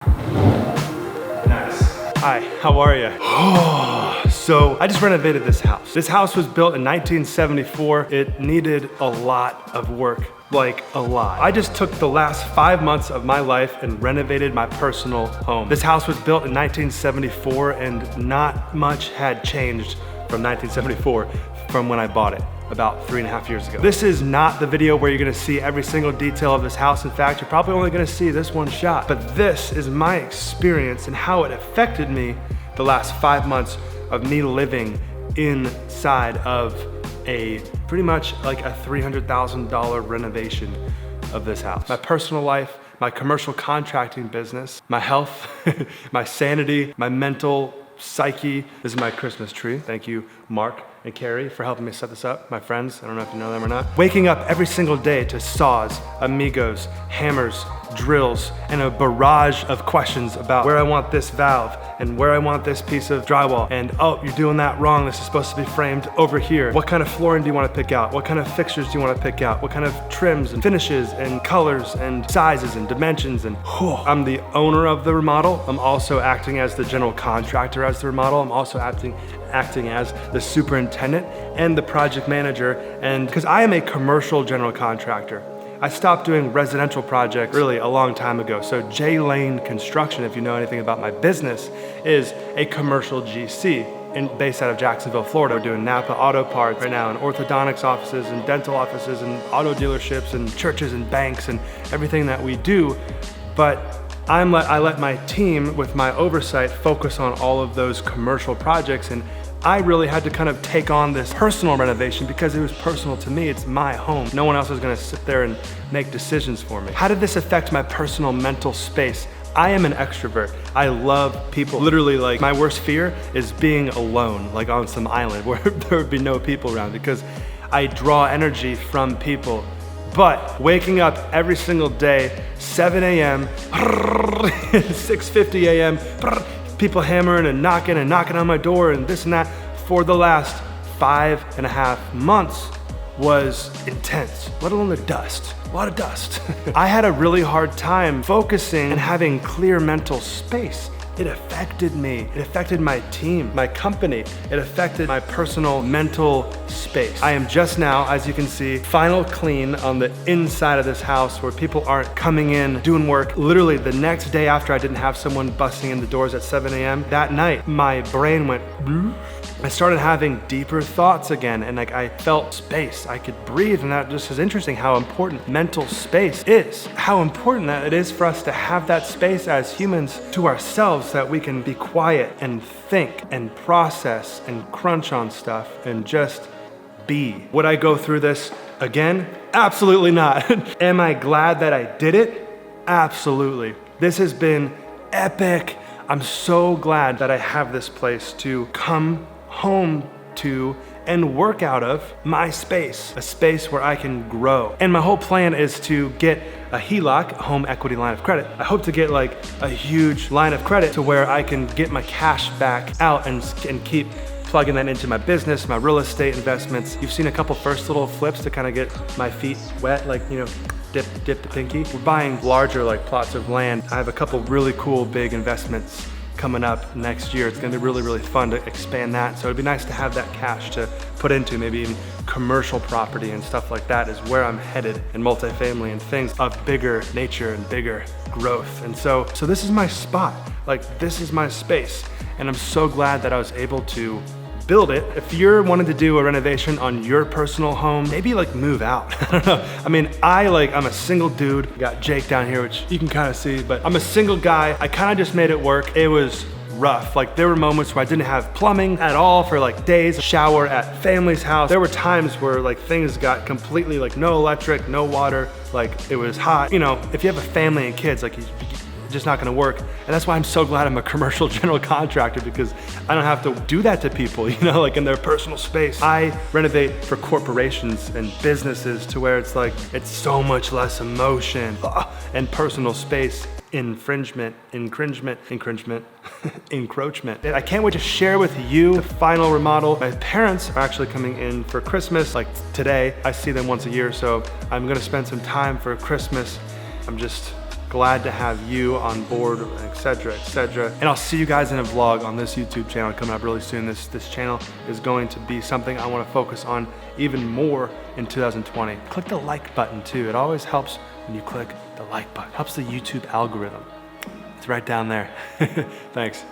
Nice. Hi, how are you? So I just renovated this house. This house was built in 1974. It needed a lot of work, like a lot. I just took the last 5 months of my life and renovated my personal home. This house was built in 1974 and not much had changed from 1974 from when I bought it about 3.5 years ago. This is not the video where you're gonna see every single detail of this house. In fact, you're probably only gonna see this one shot. But this is my experience and how it affected me the last 5 months of me living inside of a pretty much like a $300,000 renovation of this house. My personal life, my commercial contracting business, my health, my sanity, my mental psyche. This is my Christmas tree. Thank you, Mark and Carrie, for helping me set this up. My friends, I don't know if you know them or not. Waking up every single day to saws, amigos, hammers, drills, and a barrage of questions about where I want this valve and where I want this piece of drywall. And oh, you're doing that wrong. This is supposed to be framed over here. What kind of flooring do you want to pick out? What kind of fixtures do you want to pick out? What kind of trims and finishes and colors and sizes and dimensions? And I'm the owner of the remodel. I'm also acting as the general contractor as the remodel. I'm also acting as the superintendent and the project manager. And because I am a commercial general contractor, I stopped doing residential projects really a long time ago. So J Lane Construction, if you know anything about my business, is a commercial GC based out of Jacksonville, Florida. We're doing Napa Auto Parts right now, and orthodontics offices and dental offices and auto dealerships and churches and banks and everything that we do. But I let my team, with my oversight, focus on all of those commercial projects, and I really had to kind of take on this personal renovation because it was personal to me. It's my home. No one else is gonna sit there and make decisions for me. How did this affect my personal mental space? I am an extrovert. I love people. Literally, like, my worst fear is being alone, like on some island where there would be no people around, because I draw energy from people. But waking up every single day, 7 a.m., 6:50 a.m., people hammering and knocking on my door and this and that for the last 5.5 months was intense, let alone the dust, a lot of dust. I had a really hard time focusing and having clear mental space. It affected me. It affected my team, my company. It affected my personal mental space. I am just now, as you can see, final clean on the inside of this house where people aren't coming in, doing work. Literally the next day after I didn't have someone busting in the doors at 7 a.m., that night, my brain went, I started having deeper thoughts again, and like I felt space. I could breathe, and that just is interesting how important mental space is. How important that it is for us to have that space as humans to ourselves, that we can be quiet and think and process and crunch on stuff and just be. Would I go through this again? Absolutely not. Am I glad that I did it? Absolutely. This has been epic. I'm so glad that I have this place to come home to and work out of, my space, a space where I can grow. And my whole plan is to get a HELOC, a home equity line of credit. I hope to get like a huge line of credit to where I can get my cash back out and keep plugging that into my business, my real estate investments. You've seen a couple first little flips to kind of get my feet wet, like, you know, dip the pinky. We're buying larger like plots of land. I have a couple really cool big investments coming up next year. It's gonna be really, really fun to expand that. So it'd be nice to have that cash to put into maybe even commercial property and stuff like that is where I'm headed, and multifamily and things of bigger nature and bigger growth. And so this is my spot. Like, this is my space. And I'm so glad that I was able to build it. If you're wanting to do a renovation on your personal home, maybe like move out. I don't know. I mean, I'm a single dude. Got Jake down here, which you can kind of see, but I'm a single guy. I kind of just made it work. It was rough. Like, there were moments where I didn't have plumbing at all for like days, shower at family's house. There were times where like things got completely like no electric, no water, like it was hot. You know, if you have a family and kids, like just not gonna work. And that's why I'm so glad I'm a commercial general contractor, because I don't have to do that to people, you know, like in their personal space. I renovate for corporations and businesses to where it's like, it's so much less emotion and personal space. Encroachment. I can't wait to share with you the final remodel. My parents are actually coming in for Christmas, like today. I see them once a year, so I'm gonna spend some time for Christmas. I'm just Glad to have you on board, etc., etc. And I'll see you guys in a vlog on this YouTube channel coming up really soon. This channel is going to be something I want to focus on even more in 2020. Click the like button too. It always helps when you click the like button. Helps the YouTube algorithm. It's right down there. Thanks.